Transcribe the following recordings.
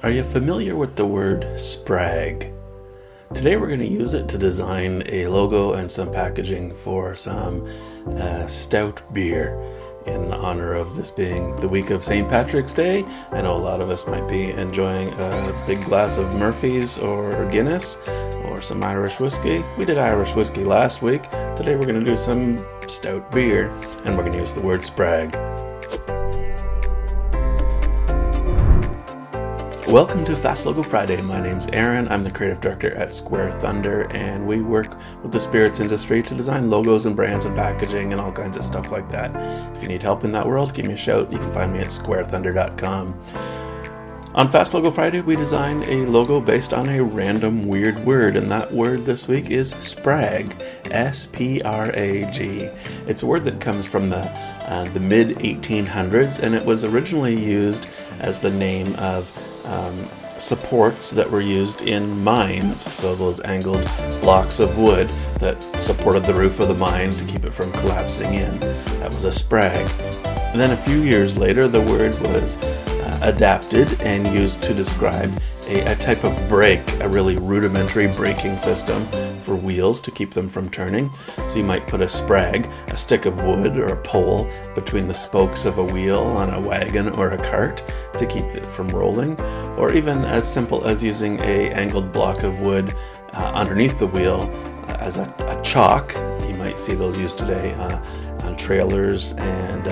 Are you familiar with the word sprag? Today we're going to use it to design a logo and some packaging for some Stout Beer in honor of this being the week of St. Patrick's Day. I know a lot of us might be enjoying a big glass of Murphy's or Guinness or some Irish whiskey. We did Irish whiskey last week. Today we're going to do some Stout Beer and we're going to use the word sprag. Welcome to Fast Logo Friday. My name's Aaron. I'm the creative director at Square Thunder, and we work with the spirits industry to design logos and brands and packaging and all kinds of stuff like that. If you need help in that world, give me a shout. You can find me at squarethunder.com. On Fast Logo Friday, we design a logo based on a random weird word, and that word this week is sprag, S-P-R-A-G. It's a word that comes from the mid-1800s, and it was originally used as the name of supports that were used in mines, so those angled blocks of wood that supported the roof of the mine to keep it from collapsing in. That was a sprag. And then a few years later, the word was adapted and used to describe a type of brake, a really rudimentary braking system for wheels to keep them from turning. So you might put a sprag, a stick of wood or a pole, between the spokes of a wheel on a wagon or a cart to keep it from rolling, or even as simple as using a angled block of wood underneath the wheel as a chock. You might see those used today on trailers and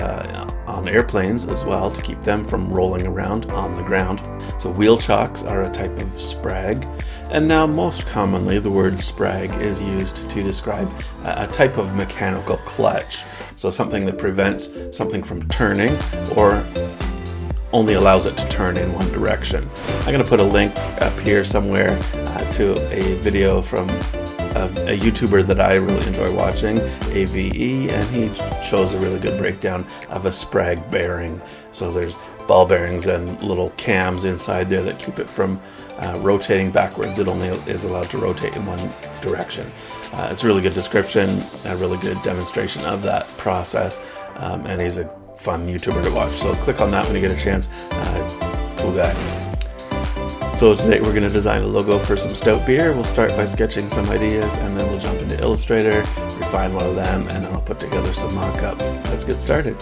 on airplanes as well, to keep them from rolling around on the ground. So wheel chocks are a type of sprag. And now most commonly the word sprag is used to describe a type of mechanical clutch. So something that prevents something from turning or only allows it to turn in one direction. I'm going to put a link up here somewhere to a video from a YouTuber that I really enjoy watching, AVE, and he shows a really good breakdown of a sprag bearing. So there's ball bearings and little cams inside there that keep it from rotating backwards. It only is allowed to rotate in one direction. It's a really good description, a really good demonstration of that process, and he's a fun YouTuber to watch. So click on that when you get a chance. Cool guy. So today we're going to design a logo for some Stout Beer. We'll start by sketching some ideas, and then we'll jump into Illustrator, refine one of them, and then I'll put together some mock-ups. Let's get started.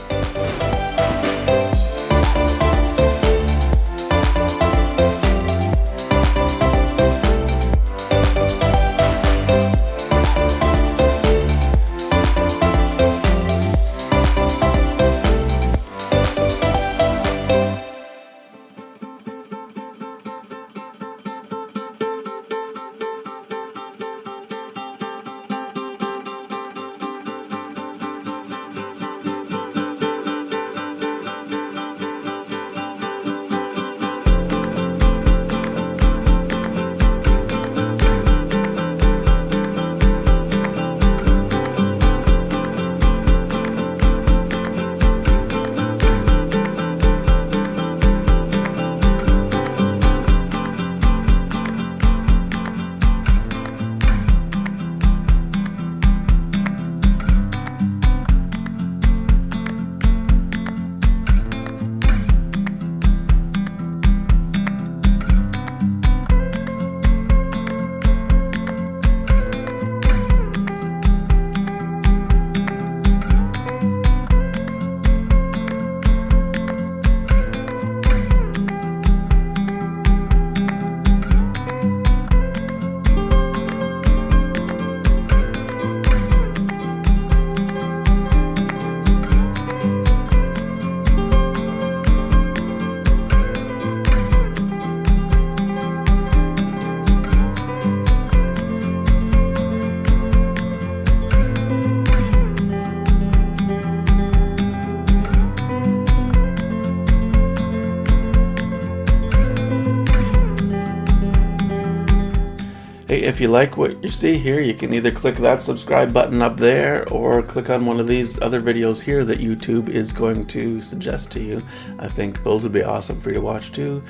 Hey, if you like what you see here, you can either click that subscribe button up there or click on one of these other videos here that YouTube is going to suggest to you. I think those would be awesome for you to watch too.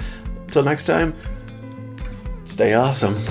Until next time, stay awesome.